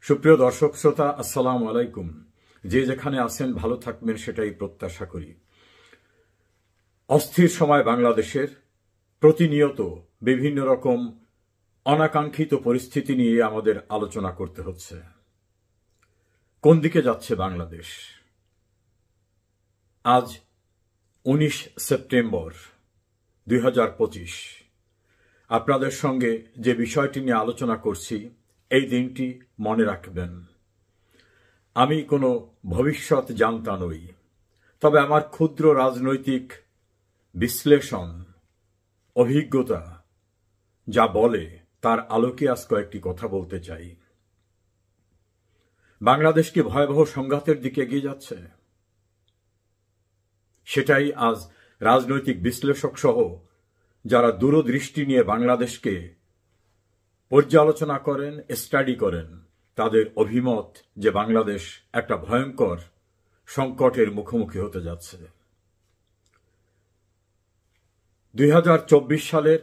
সুপ্রিয় দর্শক শ্রোতা, আসসালামু আলাইকুম। যে যেখানে আছেন ভালো থাকবেন সেটাই প্রত্যাশা করি। অস্থির সময় বাংলাদেশের, প্রতিনিয়ত বিভিন্ন রকম অনাকাঙ্ক্ষিত পরিস্থিতি নিয়ে আমাদের আলোচনা করতে হচ্ছে। কোন দিকে যাচ্ছে বাংলাদেশ? আজ 19 সেপ্টেম্বর 2025। আপনাদের সঙ্গে যে বিষয়টি নিয়ে আলোচনা করছি, এই দিনটি মনে রাখবেন। আমি কোনো ভবিষ্যৎ জানতা নই, তবে আমার ক্ষুদ্র রাজনৈতিক বিশ্লেষণ, অভিজ্ঞতা যা বলে তার আলোকে আজ কয়েকটি কথা বলতে চাই। বাংলাদেশ কি ভয়াবহ সংঘাতের দিকে এগিয়ে যাচ্ছে? সেটাই আজ রাজনৈতিক বিশ্লেষক সহ যারা দূরদৃষ্টি নিয়ে বাংলাদেশকে পর্যালোচনা করেন, স্টাডি করেন, তাদের অভিমত যে বাংলাদেশ একটা ভয়ঙ্কর সংকটের মুখোমুখি হতে যাচ্ছে। 2024 সালের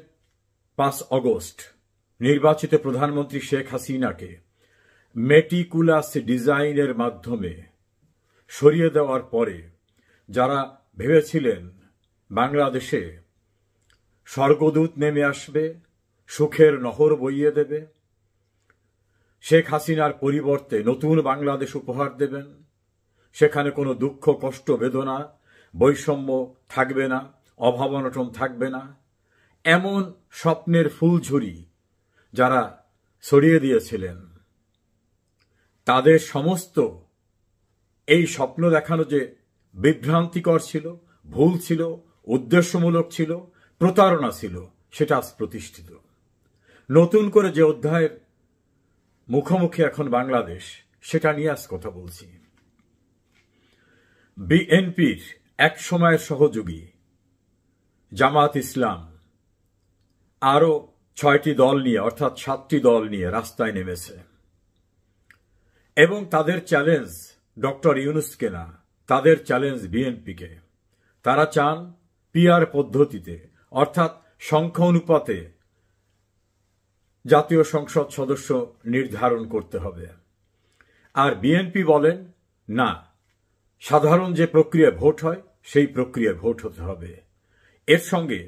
5 অগস্ট নির্বাচিত প্রধানমন্ত্রী শেখ হাসিনাকে মেটিকুলাস ডিজাইনের মাধ্যমে সরিয়ে দেওয়ার পরে যারা ভেবেছিলেন বাংলাদেশে স্বর্গদূত নেমে আসবে, সুখের নহর বইয়ে দেবে, শেখ হাসিনার পরিবর্তে নতুন বাংলাদেশ উপহার দেবেন, সেখানে কোনো দুঃখ, কষ্ট, বেদনা, বৈষম্য থাকবে না, অভাব অনটন থাকবে না, এমন স্বপ্নের ফুলঝুরি যারা ছড়িয়ে দিয়েছিলেন, তাদের সমস্ত এই স্বপ্ন দেখানো যে বিভ্রান্তিকর ছিল, ভুল ছিল, উদ্দেশ্যমূলক ছিল, প্রতারণা ছিল, সেটা আজ প্রতিষ্ঠিত। নতুন করে যে অধ্যায়ের মুখোমুখি এখন বাংলাদেশ, সেটা নিয়ে আজ কথা বলছি। বিএনপির এক সময়ের সহযোগী জামাত ইসলাম আরো 6টি দল নিয়ে, অর্থাৎ 7টি দল নিয়ে রাস্তায় নেমেছে এবং তাদের চ্যালেঞ্জ ডক্টর ইউনূসকে না, তাদের চ্যালেঞ্জ বিএনপিকে। তারা চান পিআর পদ্ধতিতে, অর্থাৎ সংখ্যা অনুপাতে জাতীয় সংসদ সদস্য নির্ধারণ করতে হবে। আর বিএনপি বলেন না, সাধারণ যে প্রক্রিয়ায় ভোট হয় সেই প্রক্রিয়ায় ভোট হতে হবে। এর সঙ্গে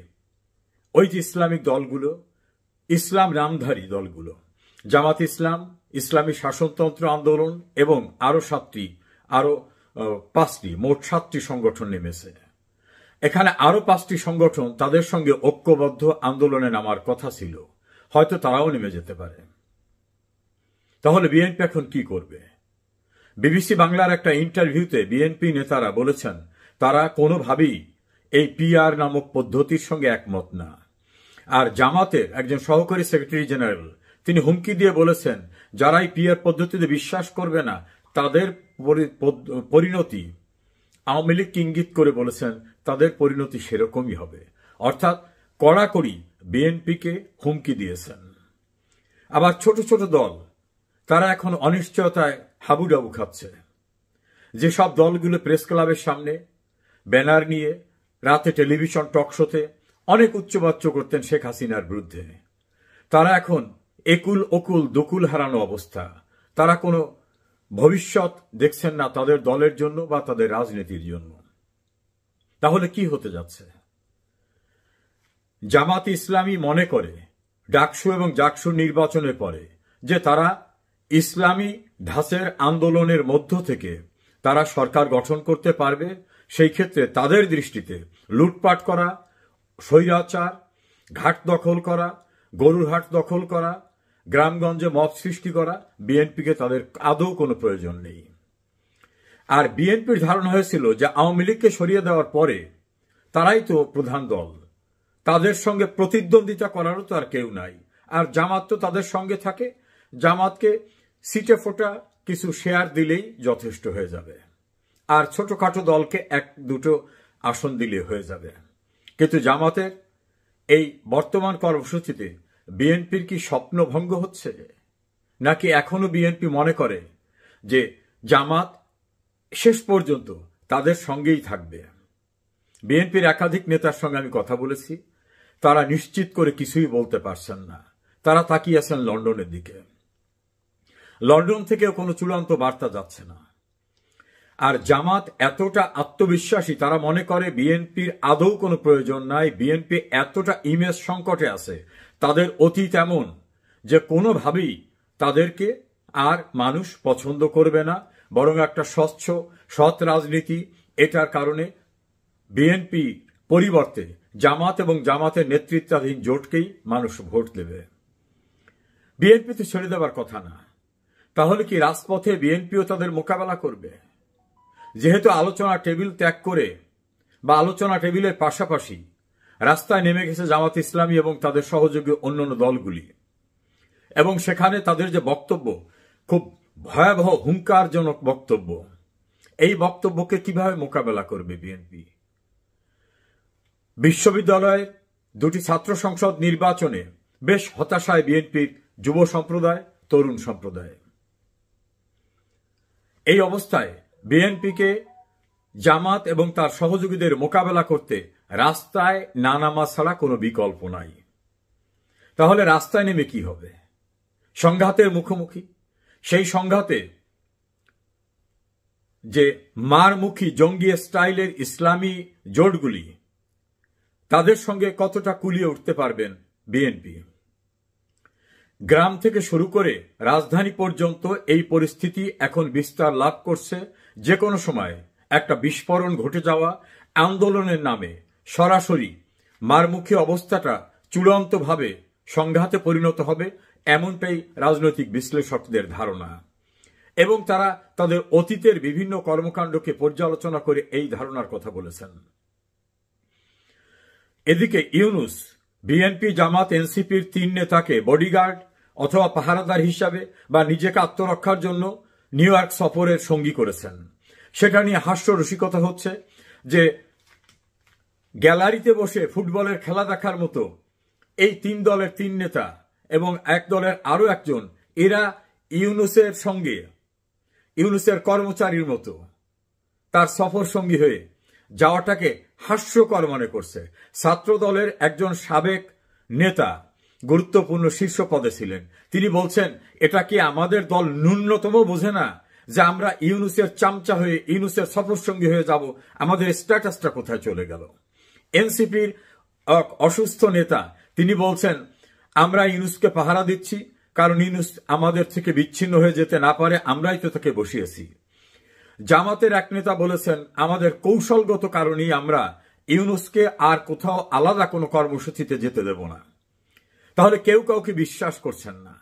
ওই যে ইসলামিক দলগুলো, ইসলাম নামধারী দলগুলো, জামাত ইসলাম, ইসলামী শাসনতন্ত্র আন্দোলন এবং আরো 5টি, মোট 7টি সংগঠন নেমেছে। এখানে আরো 5টি সংগঠন তাদের সঙ্গে ঐক্যবদ্ধ আন্দোলনে নামার কথা ছিল, হয়তো তারাও নেমে যেতে পারে। তাহলে বিএনপি এখন কি করবে? বিবিসি বাংলার একটা ইন্টারভিউতে বিএনপি নেতারা বলেছেন তারা কোনোভাবেই এই পিআর নামক পদ্ধতির সঙ্গে একমত না। আর জামাতের একজন সহকারী সেক্রেটারি জেনারেল তিনি হুমকি দিয়ে বলেছেন যারা এই পিআর পদ্ধতিতে বিশ্বাস করবে না তাদের পরিণতি, আওয়ামী লীগকে ইঙ্গিত করে বলেছেন তাদের পরিণতি সেরকমই হবে। অর্থাৎ কড়াকড়ি বিএনপিকে হুমকি দিয়েছেন। আবার ছোট ছোট দল তারা এখন অনিশ্চয়তায় হাবুডাবু খাচ্ছে। যেসব দলগুলো প্রেস ক্লাবের সামনে ব্যানার নিয়ে রাতে টেলিভিশন টক শোতে অনেক উচ্চবাচ্য করতেন শেখ হাসিনার বিরুদ্ধে, তারা এখন একুল ওকুল দকুল হারানো অবস্থা। তারা কোনো ভবিষ্যৎ দেখছেন না তাদের দলের জন্য বা তাদের রাজনীতির জন্য। তাহলে কি হতে যাচ্ছে? জামাত ইসলামী মনে করে ডাকসু এবং জাকসু নির্বাচনের পরে যে তারা ইসলামী ধাঁচের আন্দোলনের মধ্য থেকে তারা সরকার গঠন করতে পারবে। সেই ক্ষেত্রে তাদের দৃষ্টিতে লুটপাট করা, স্বৈরাচার, ঘাট দখল করা, গরুর হাট দখল করা, গ্রামগঞ্জে মব সৃষ্টি করা বিএনপিকে তাদের আদৌ কোনো প্রয়োজন নেই। আর বিএনপির ধারণা হয়েছিল যে আওয়ামী লীগকে সরিয়ে দেওয়ার পরে তারাই তো প্রধান দল, তাদের সঙ্গে প্রতিদ্বন্দ্বিতা করারও তো আর কেউ নাই। আর জামাত তো তাদের সঙ্গে থাকে, জামাতকে সিটে ফোটা কিছু শেয়ার দিলেই যথেষ্ট হয়ে যাবে, আর ছোটখাটো দলকে 1-2 আসন দিলে হয়ে যাবে। কিন্তু জামাতের এই বর্তমান কর্মসূচিতে বিএনপির কি স্বপ্নভঙ্গ হচ্ছে, নাকি এখনো বিএনপি মনে করে যে জামাত শেষ পর্যন্ত তাদের সঙ্গেই থাকবে? বিএনপির একাধিক নেতার সঙ্গে আমি কথা বলেছি, তারা নিশ্চিত করে কিছুই বলতে পারছেন না। তারা তাকিয়ে আছেন লন্ডনের দিকে। লন্ডন থেকেও কোনো চূড়ান্ত বার্তা যাচ্ছে না। আর জামাত এতটা আত্মবিশ্বাসী, তারা মনে করে বিএনপির আদৌ কোনো প্রয়োজন নাই, বিএনপি এতটা ইমেজ সংকটে আছে, তাদের অতীত এমন যে কোনোভাবেই তাদেরকে আর মানুষ পছন্দ করবে না, বরং একটা স্বচ্ছ সৎ রাজনীতি, এটার কারণে বিএনপি পরিবর্তে জামাত এবং জামাতের নেতৃত্বাধীন জোটকেই মানুষ ভোট দেবে। বিএনপি তো ছেড়ে দেওয়ার কথা না, তাহলে কি রাজপথে বিএনপিও তাদের মোকাবেলা করবে? যেহেতু আলোচনা টেবিল ত্যাগ করে বা আলোচনা টেবিলের পাশাপাশি রাস্তায় নেমে গেছে জামাত ইসলামী এবং তাদের সহযোগী অন্যান্য দলগুলি, এবং সেখানে তাদের যে বক্তব্য খুব ভয়াবহ হুঙ্কারজনক বক্তব্য, এই বক্তব্যকে কিভাবে মোকাবেলা করবে বিএনপি? বিশ্ববিদ্যালয়ের দুটি ছাত্র সংসদ নির্বাচনে বেশ হতাশায় বিএনপির যুব সম্প্রদায়, তরুণ সম্প্রদায়। এই অবস্থায় বিএনপিকে জামাত এবং তার সহযোগীদের মোকাবেলা করতে রাস্তায় না নামা ছাড়া কোনো বিকল্প নাই। তাহলে রাস্তায় নেমে কি হবে? সংঘাতের মুখোমুখি। সেই সংঘাতে যে মারমুখী জঙ্গি স্টাইলের ইসলামী জোটগুলি, তাদের সঙ্গে কতটা কুলিয়ে উঠতে পারবেন বিএনপি? গ্রাম থেকে শুরু করে রাজধানী পর্যন্ত এই পরিস্থিতি এখন বিস্তার লাভ করছে। যে কোনো সময় একটা বিস্ফোরণ ঘটে যাওয়া, আন্দোলনের নামে সরাসরি মারমুখী অবস্থাটা চূড়ান্তভাবে সংঘাতে পরিণত হবে, এমনটাই রাজনৈতিক বিশ্লেষকদের ধারণা। এবং তারা তাদের অতীতের বিভিন্ন কর্মকাণ্ডকে পর্যালোচনা করে এই ধারণার কথা বলেছেন। এদিকে ইউনূস বিএনপি, জামাত, এনসিপির 3 নেতাকে বডিগার্ড অথবা পাহারাদার হিসাবে বা নিজেকে আত্মরক্ষার জন্য নিউ ইয়র্ক সফরের সঙ্গী করেছেন। সেটা নিয়ে হাস্য রসিকতা হচ্ছে যে গ্যালারিতে বসে ফুটবলের খেলা দেখার মতো এই 3 দলের 3 নেতা এবং এক দলের আরো একজন, এরা ইউনূসের সঙ্গে, ইউনূসের কর্মচারীর মতো তার সফর সঙ্গী হয়ে যাওয়াটাকে হাস্যকর মনে করছে। ছাত্র দলের একজন সাবেক নেতা, গুরুত্বপূর্ণ শীর্ষ পদে ছিলেন, তিনি বলছেন, এটা কি আমাদের দল ন্যূনতম বোঝে না যে আমরা ইউনূসের চামচা হয়ে, ইউনূসের সফর সঙ্গী হয়ে যাব? আমাদের স্ট্যাটাসটা কোথায় চলে গেল? এনসিপির অসুস্থ নেতা, তিনি বলছেন, আমরা ইউনূসকে পাহারা দিচ্ছি কারণ ইউনূস আমাদের থেকে বিচ্ছিন্ন হয়ে যেতে না পারে, আমরাই তো তাকে বসিয়েছি। জামাতের এক নেতা বলেছেন, আমাদের কৌশলগত কারণেই আমরা ইউনূসকে আর কোথাও আলাদা কোনো কর্মসূচিতে যেতে দেব না। তাহলে কেউ কাউকে বিশ্বাস করছেন না।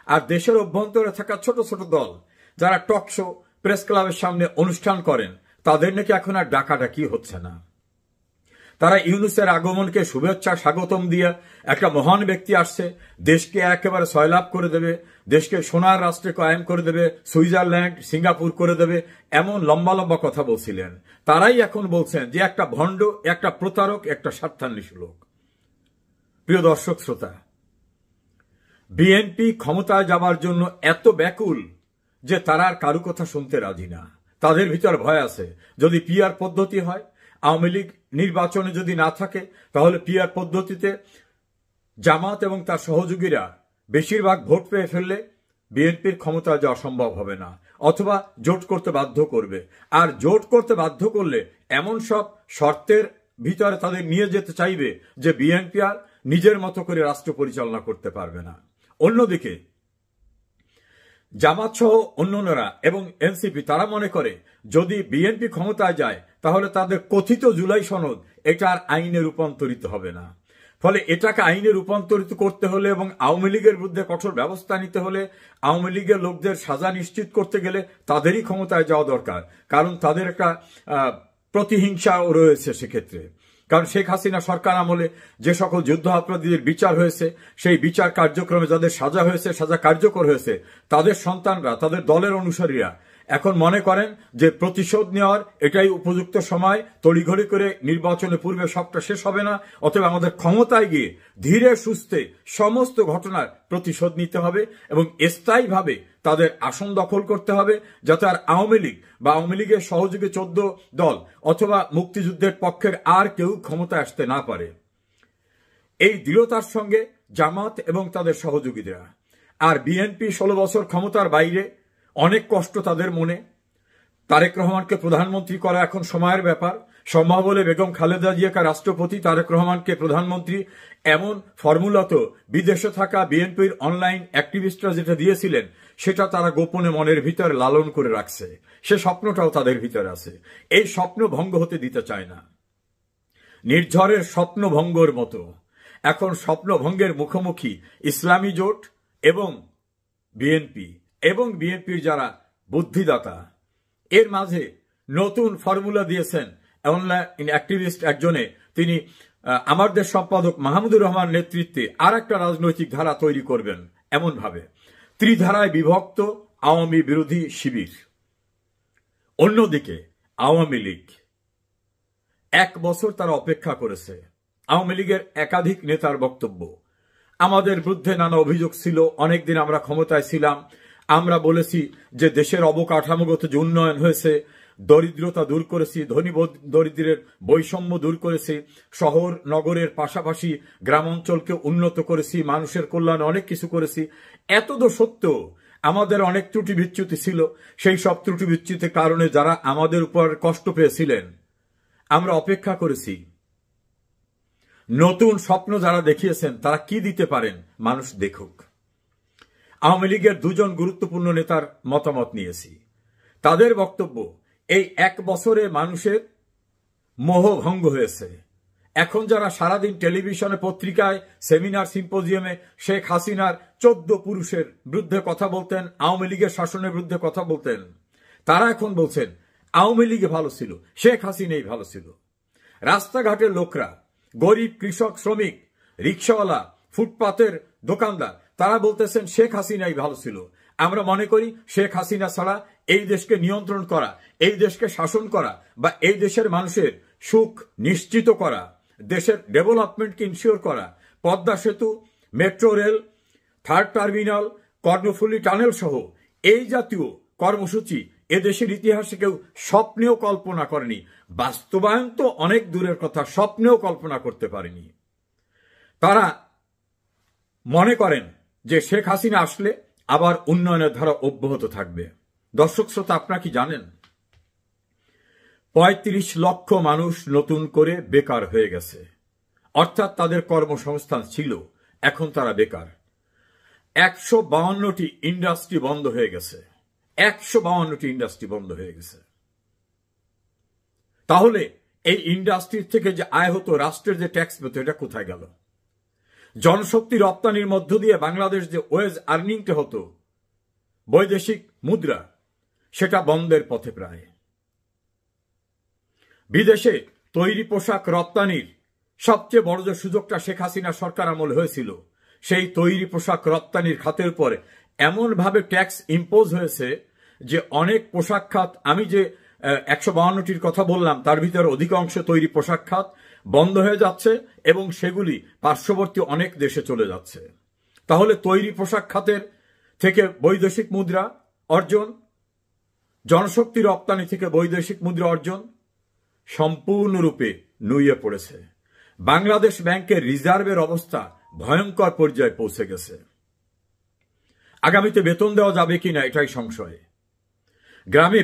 আর দেশের অভ্যন্তরে থাকা ছোট ছোট দল যারা টক শো, প্রেস ক্লাবের সামনে অনুষ্ঠান করেন, তাদের নাকি এখন আর ডাকাডাকি হচ্ছে না। তারা ইউনূসের আগমনকে শুভেচ্ছা স্বাগতম দিয়ে, একটা মহান ব্যক্তি আসছে, দেশকে একেবারে সয়লাভ করে দেবে, দেশকে সোনার রাষ্ট্রে কায়েম করে দেবে, সুইজারল্যান্ড, সিঙ্গাপুর করে দেবে, এমন লম্বা লম্বা কথা বলছিলেন। তারাই এখন বলছেন যে একটা ভণ্ড, একটা প্রতারক, একটা স্বার্থান্বেষী লোক। প্রিয় দর্শক শ্রোতা, বিএনপি ক্ষমতায় যাবার জন্য এত ব্যাকুল যে তারা আর কারু কথা শুনতে রাজি না। তাদের ভিতর ভয় আছে, যদি পিআর পদ্ধতি হয়, আওয়ামী লীগ নির্বাচনে যদি না থাকে, তাহলে পিআর পদ্ধতিতে জামাত এবং তার সহযোগীরা বেশিরভাগ ভোট পেয়ে ফেললে বিএনপির ক্ষমতায় যাওয়া সম্ভব হবে না, অথবা জোট করতে বাধ্য করবে। আর জোট করতে বাধ্য করলে এমন সব শর্তের ভিতরে তাদের নিয়ে যেতে চাইবে যে বিএনপি আর নিজের মতো করে রাষ্ট্র পরিচালনা করতে পারবে না। অন্যদিকে জামাত সহ অন্যান্যরা এবং এনসিপি, তারা মনে করে যদি বিএনপি ক্ষমতায় যায় তাহলে তাদের কথিত জুলাই সনদ এটা আর আইনে রূপান্তরিত হবে না। ফলে এটাকে আইনে রূপান্তরিত করতে হলে এবং আওয়ামী লীগের বিরুদ্ধে কঠোর ব্যবস্থা নিতে হলে, আওয়ামী লীগের লোকদের সাজা নিশ্চিত করতে গেলে তাদেরই ক্ষমতায় যাওয়া দরকার। কারণ তাদের একটা প্রতিহিংসাও রয়েছে সেক্ষেত্রে। কারণ শেখ হাসিনা সরকার আমলে যে সকল যুদ্ধাপরাধীদের বিচার হয়েছে, সেই বিচার কার্যক্রমে যাদের সাজা হয়েছে, সাজা কার্যকর হয়েছে, তাদের সন্তানরা, তাদের দলের অনুসারীরা এখন মনে করেন যে প্রতিশোধ নেওয়ার এটাই উপযুক্ত সময়, তড়িঘড়ি করে নির্বাচনের পূর্বে সবটা শেষ হবে না, অথবা আমাদের ক্ষমতায় গিয়ে ধীরে সুস্থে সমস্ত ঘটনার প্রতিশোধ নিতে হবে এবং স্থায়ীভাবে তাদের আসন দখল করতে হবে, যাতে আর আওয়ামী লীগ বা আওয়ামী লীগের সহযোগী 14 দল অথবা মুক্তিযুদ্ধের পক্ষের আর কেউ ক্ষমতায় আসতে না পারে। এই দৃঢ়তার সঙ্গে জামাত এবং তাদের সহযোগীরা আর বিএনপি 16 বছর ক্ষমতার বাইরে, অনেক কষ্ট তাদের মনে। তারেক রহমানকে প্রধানমন্ত্রী করা এখন সময়ের ব্যাপার। সম্ভব হলে বেগম খালেদা জিয়াকে রাষ্ট্রপতি, তারেক রহমানকে প্রধানমন্ত্রী, এমন ফর্মুলা তো বিদেশে থাকা বিএনপির অনলাইন অ্যাক্টিভিস্টরা যেটা দিয়েছিলেন সেটা তারা গোপনে মনের ভিতরে লালন করে রাখছে। সে স্বপ্নটাও তাদের ভিতরে আছে। এই স্বপ্ন ভঙ্গ হতে দিতে চায় না। নির্ঝরের স্বপ্ন ভঙ্গর মতো এখন স্বপ্ন ভঙ্গের মুখোমুখি ইসলামী জোট এবং বিএনপির যারা বুদ্ধিদাতা। এর মাঝে নতুন ফর্মুলা দিয়েছেন অনলাইন অ্যাক্টিভিস্ট একজনে। তিনি আমার দেশ সম্পাদক মাহমুদুর রহমান নেতৃত্বে আর একটা রাজনৈতিক ধারা তৈরি করবেন, এমন ভাবে ত্রিধারায় বিভক্ত আওয়ামী বিরোধী শিবির। অন্যদিকে আওয়ামী লীগ 1 বছর তারা অপেক্ষা করেছে। আওয়ামী লীগের একাধিক নেতার বক্তব্য, আমাদের বিরুদ্ধে নানা অভিযোগ ছিল, অনেকদিন আমরা ক্ষমতায় ছিলাম, আমরা বলেছি যে দেশের অবকাঠামোগত যে উন্নয়ন হয়েছে, দরিদ্রতা দূর করেছি, ধনী দরিদ্রের বৈষম্য দূর করেছি, শহর নগরের পাশাপাশি গ্রাম অঞ্চলকে উন্নত করেছি, মানুষের কল্যাণে অনেক কিছু করেছি। এত তো সত্য, আমাদের অনেক ত্রুটি বিচ্যুতি ছিল। সেই সব ত্রুটি বিচ্যুতির কারণে যারা আমাদের উপর কষ্ট পেয়েছিলেন, আমরা অপেক্ষা করেছি। নতুন স্বপ্ন যারা দেখিয়েছেন তারা কি দিতে পারেন মানুষ দেখুক। আওয়ামী লীগের 2 জন গুরুত্বপূর্ণ নেতার মতামত নিয়েছি। তাদের বক্তব্য, এই 1 বছরে মানুষের মোহভঙ্গ হয়েছে। এখন যারা সারাদিন টেলিভিশনে, পত্রিকায়, সেমিনার, সিম্পোজিয়ামে শেখ হাসিনার 14 পুরুষের বিরুদ্ধে কথা বলতেন, আওয়ামী লীগের শাসনের বিরুদ্ধে কথা বলতেন, তারা এখন বলছেন আওয়ামী লীগে ভালো ছিল, শেখ হাসিনাই ভালো ছিল। রাস্তাঘাটের লোকরা, গরিব, কৃষক, শ্রমিক, রিক্সাওয়ালা, ফুটপাতের দোকানদার, তারা বলতেছেন শেখ হাসিনাই ভালো ছিল। আমরা মনে করি শেখ হাসিনা ছাড়া এই দেশকে নিয়ন্ত্রণ করা, এই দেশকে শাসন করা বা এই দেশের মানুষের সুখ নিশ্চিত করা, দেশের ডেভেলপমেন্টকে ইনশিওর করা, পদ্মা সেতু, metro rail, 3rd terminal, Karnaphuli tunnel সহ এই জাতীয় কর্মসূচি এদেশের ইতিহাসে কেউ স্বপ্নেও কল্পনা করেনি। বাস্তবায়ন তো অনেক দূরের কথা, স্বপ্নেও কল্পনা করতে পারেনি। তারা মনে করেন যে শেখ হাসিনা আসলে আবার উন্নয়নের ধারা অব্যাহত থাকবে। দর্শক শ্রোতা, আপনারা কি জানেন 35 লক্ষ মানুষ নতুন করে বেকার হয়ে গেছে, অর্থাৎ তাদের কর্মসংস্থান ছিল, এখন তারা বেকার। 152টি ইন্ডাস্ট্রি বন্ধ হয়ে গেছে, 152টি ইন্ডাস্ট্রি বন্ধ হয়ে গেছে। তাহলে এই ইন্ডাস্ট্রির থেকে যে আয় হতো, রাষ্ট্রের যে ট্যাক্স পেত, এটা কোথায় গেল? জনশক্তি রপ্তানির মধ্য দিয়ে বাংলাদেশ যে ওয়েজ আর্নিংটা হতো, বৈদেশিক মুদ্রা, সেটা বন্ধের পথে প্রায়। বিদেশে তৈরি পোশাক রপ্তানির সবচেয়ে বড় যে সুযোগটা শেখ হাসিনা সরকার আমলে হয়েছিল, সেই তৈরি পোশাক রপ্তানির খাতের উপরে এমনভাবে ট্যাক্স ইম্পোজ হয়েছে যে অনেক পোশাক খাত, আমি যে 152টির কথা বললাম তার ভিতরে অধিকাংশ তৈরি পোশাক খাত বন্ধ হয়ে যাচ্ছে এবং সেগুলি পার্শ্ববর্তী অনেক দেশে চলে যাচ্ছে। তাহলে তৈরি পোশাক খাতের থেকে বৈদেশিক মুদ্রা অর্জন, জনশক্তি রপ্তানি থেকে বৈদেশিক মুদ্রা অর্জন সম্পূর্ণরূপে নুয়ে পড়েছে। বাংলাদেশ ব্যাংকের রিজার্ভের অবস্থা ভয়ঙ্কর পর্যায়ে পৌঁছে গেছে। আগামীতে বেতন দেওয়া যাবে কিনা এটাই সংশয়। গ্রামে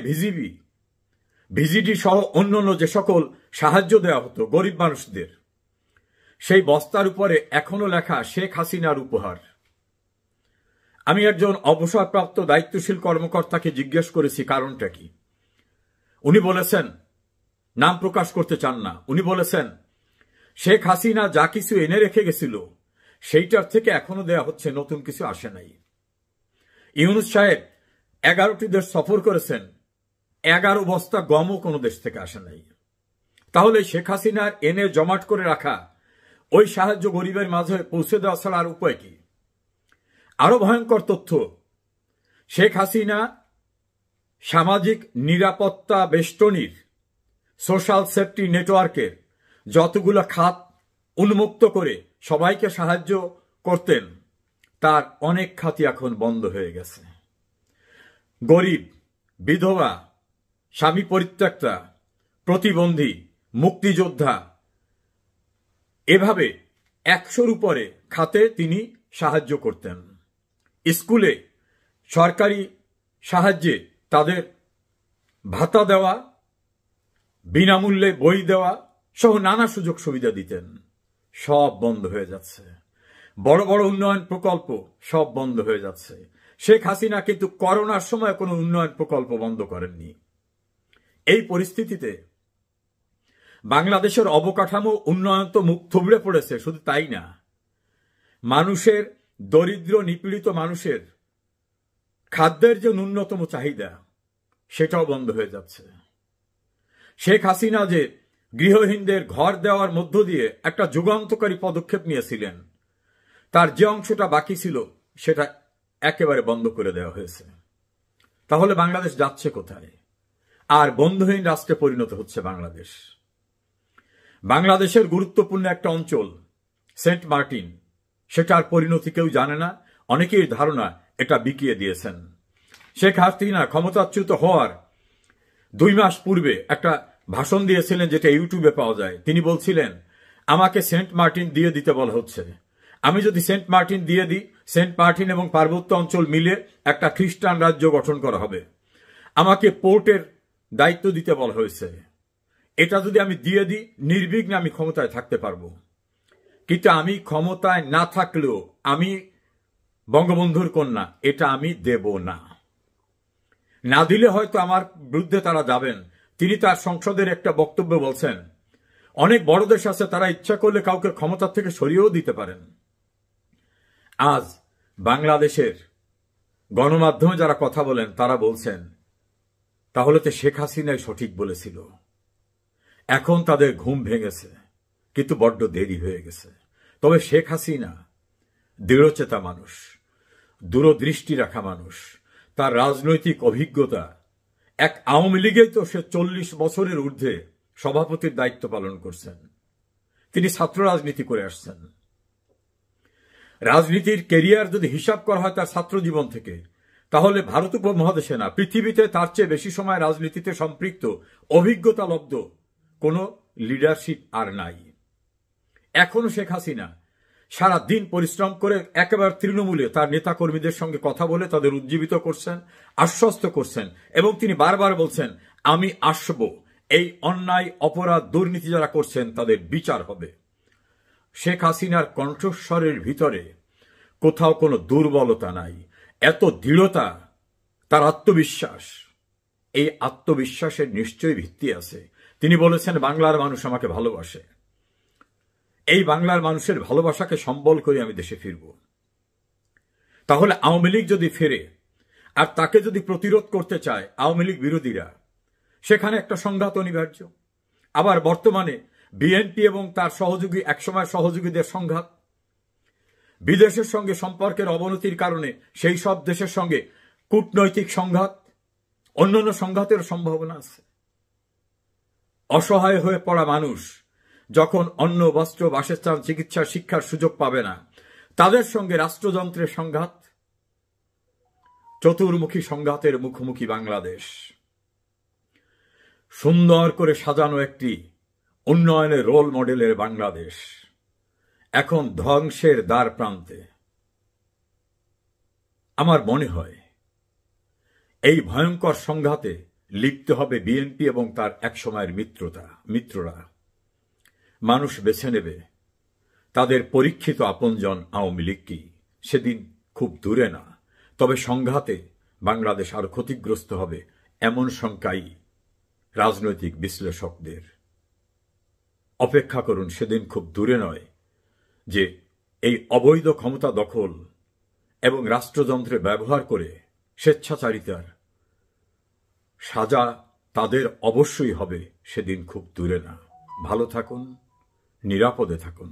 ভিজিডি সহ অন্যান্য যে সকল সাহায্য দেওয়া হতো গরিব মানুষদের, সেই বস্তার উপরে এখনো লেখা শেখ হাসিনার উপহার। আমি একজন অবসরপ্রাপ্ত দায়িত্বশীল কর্মকর্তাকে জিজ্ঞেস করেছি কারণটা কি। উনি বলেছেন, নাম প্রকাশ করতে চান না, উনি বলেছেন শেখ হাসিনা যা কিছু এনে রেখে গেছিল সেইটার থেকে এখনো দেয়া হচ্ছে, নতুন কিছু আসে নাই। ইউনূস সাহেব 11টি দেশ সফর করেছেন, 11 বস্তা গমও কোনো দেশ থেকে আসে নাই। তাহলে শেখ হাসিনার এনে জমাট করে রাখা ওই সাহায্য গরিবের মাঝে পৌঁছে দেওয়া ছাড়া আর উপায় কি? আরো ভয়ঙ্কর তথ্য, শেখ হাসিনা সামাজিক নিরাপত্তা বেষ্টনীর, সোশ্যাল সেফটি নেটওয়ার্কের যতগুলো খাত উন্মুক্ত করে সবাইকে সাহায্য করতেন, তার অনেক খাতই এখন বন্ধ হয়ে গেছে। গরিব, বিধবা, স্বামী পরিত্যক্তা, প্রতিবন্ধী, মুক্তিযোদ্ধা, এভাবে 100-র উপরে খাতে তিনি সাহায্য করতেন। স্কুলে সরকারি সাহায্যে তাদের ভাতা দেওয়া, বিনামূল্যে বই দেওয়া সহ নানা সুযোগ সুবিধা দিতেন। সব বন্ধ হয়ে যাচ্ছে। বড় বড় উন্নয়ন প্রকল্প সব বন্ধ হয়ে যাচ্ছে। শেখ হাসিনা কিন্তু করোনার সময় কোনো উন্নয়ন প্রকল্প বন্ধ করেননি। এই পরিস্থিতিতে বাংলাদেশের অবকাঠামো উন্নয়ন তো মুখ থুবড়ে পড়েছে। শুধু তাই না, মানুষের, দরিদ্র নিপীড়িত মানুষের খাদ্যের যে ন্যূনতম চাহিদা সেটাও বন্ধ হয়ে যাচ্ছে। শেখ হাসিনা যে গৃহহীনদের ঘর দেওয়ার মধ্য দিয়ে একটা যুগান্তকারী পদক্ষেপ নিয়েছিলেন, তার যে অংশটা বাকি ছিল সেটা একেবারে বন্ধ করে দেওয়া হয়েছে। তাহলে বাংলাদেশ যাচ্ছে কোথায়? আর বন্ধুহীন রাষ্ট্রে পরিণত হচ্ছে বাংলাদেশ। বাংলাদেশের গুরুত্বপূর্ণ একটা অঞ্চল সেন্ট মার্টিন, সেটার পরিণতি কেউ জানে না। অনেকেই ধারণা এটা বিকিয়ে দিয়েছেন। শেখ হাসিনা ক্ষমতাচ্যুত হওয়ার 2 মাস পূর্বে একটা ভাষণ দিয়েছিলেন, যেটা ইউটিউবে পাওয়া যায়। তিনি বলছিলেন, আমাকে সেন্ট মার্টিন দিয়ে দিতে বলা হচ্ছে। আমি যদি সেন্ট মার্টিন দিয়ে দিই, সেন্ট মার্টিন এবং পার্বত্য অঞ্চল মিলে একটা খ্রিস্টান রাজ্য গঠন করা হবে। আমাকে পোর্টের দায়িত্ব দিতে বলা হয়েছে। এটা যদি আমি দিয়ে দিই, নির্বিঘ্নে আমি ক্ষমতায় থাকতে পারবো। কিন্তু আমি ক্ষমতায় না থাকলেও আমি বঙ্গবন্ধুর কন্যা, এটা আমি দেব না। না দিলে হয়তো আমার বিরুদ্ধে তারা যাবেন। তিনি তার সংসদের একটা বক্তব্য বলছেন, অনেক বড় দেশ আছে, তারা ইচ্ছা করলে কাউকে ক্ষমতা থেকে সরিয়েও দিতে পারেন। আজ বাংলাদেশের গণমাধ্যমে যারা কথা বলেন তারা বলছেন, তাহলে তো শেখ হাসিনাই সঠিক বলেছিল। এখন তাদের ঘুম ভেঙেছে, কিন্তু বড্ড দেরি হয়ে গেছে। তবে শেখ হাসিনা দৃঢ়চেতা মানুষ, দূরদৃষ্টি রাখা মানুষ। তার রাজনৈতিক অভিজ্ঞতা, এক আওয়ামী লীগেই তো সে 40 বছরের ঊর্ধ্বে সভাপতির দায়িত্ব পালন করছেন। তিনি ছাত্র রাজনীতি করে আসছেন। রাজনীতির ক্যারিয়ার যদি হিসাব করা হয় তার ছাত্র জীবন থেকে, তাহলে ভারত উপমহাদেশে না, পৃথিবীতে তার চেয়ে বেশি সময় রাজনীতিতে সম্পৃক্ত, অভিজ্ঞতা লব্ধ কোনো লিডারশিপ আর নাই। এখনো শেখ হাসিনা সারা দিন পরিশ্রম করে একেবারে তৃণমূলে তার নেতাকর্মীদের সঙ্গে কথা বলে তাদের উজ্জীবিত করছেন, আশ্বস্ত করছেন, এবং তিনি বারবার বলছেন, আমি আসব, এই অন্যায়, অপরাধ, দুর্নীতি যারা করছেন তাদের বিচার হবে। শেখ হাসিনার কণ্ঠস্বরের ভিতরে কোথাও কোনো দুর্বলতা নাই, এত দৃঢ়তা, তার আত্মবিশ্বাস। এই আত্মবিশ্বাসের নিশ্চয়ই ভিত্তি আছে। তিনি বলেছেন, বাংলার মানুষ আমাকে ভালোবাসে। এই বাংলার মানুষের ভালোবাসাকে সম্বল করে আমি দেশে ফিরব। তাহলে আওয়ামী লীগ যদি ফেরে আর তাকে যদি প্রতিরোধ করতে চায় আওয়ামী লীগ বিরোধীরা, সেখানে একটা সংঘাত অনিবার্য। আবার বর্তমানে বিএনপি এবং তার সহযোগী, একসময় সহযোগীদের সংঘাত, বিদেশের সঙ্গে সম্পর্কের অবনতির কারণে সেই সব দেশের সঙ্গে কূটনৈতিক সংঘাত, অন্যান্য সংঘাতের সম্ভাবনা আছে। অসহায় হয়ে পড়া মানুষ যখন অন্ন, বস্ত্র, বাসস্থান, চিকিৎসা, শিক্ষার সুযোগ পাবে না, তাদের সঙ্গে রাষ্ট্রযন্ত্রের সংঘাত, চতুর্মুখী সংঘাতের মুখোমুখি বাংলাদেশ। সুন্দর করে সাজানো একটি উন্নয়নের রোল মডেলের বাংলাদেশ এখন ধ্বংসের দ্বার প্রান্তে। আমার মনে হয় এই ভয়ঙ্কর সংঘাতে লিপ্ত হবে বিএনপি এবং তার একসময়ের মিত্ররা। মানুষ বেছে নেবে তাদের পরীক্ষিত আপনজন আওয়ামী লীগকেই। সেদিন খুব দূরে না, তবে সংঘাতে বাংলাদেশ আরো ক্ষতিগ্রস্ত হবে, এমন শঙ্কাই রাজনৈতিক বিশ্লেষকদের। অপেক্ষা করুন, সেদিন খুব দূরে নয় যে এই অবৈধ ক্ষমতা দখল এবং রাষ্ট্রযন্ত্রে ব্যবহার করে স্বেচ্ছাচারিতার সাজা তাদের অবশ্যই হবে। সেদিন খুব দূরে না। ভালো থাকুন, নিরাপদে থাকুন।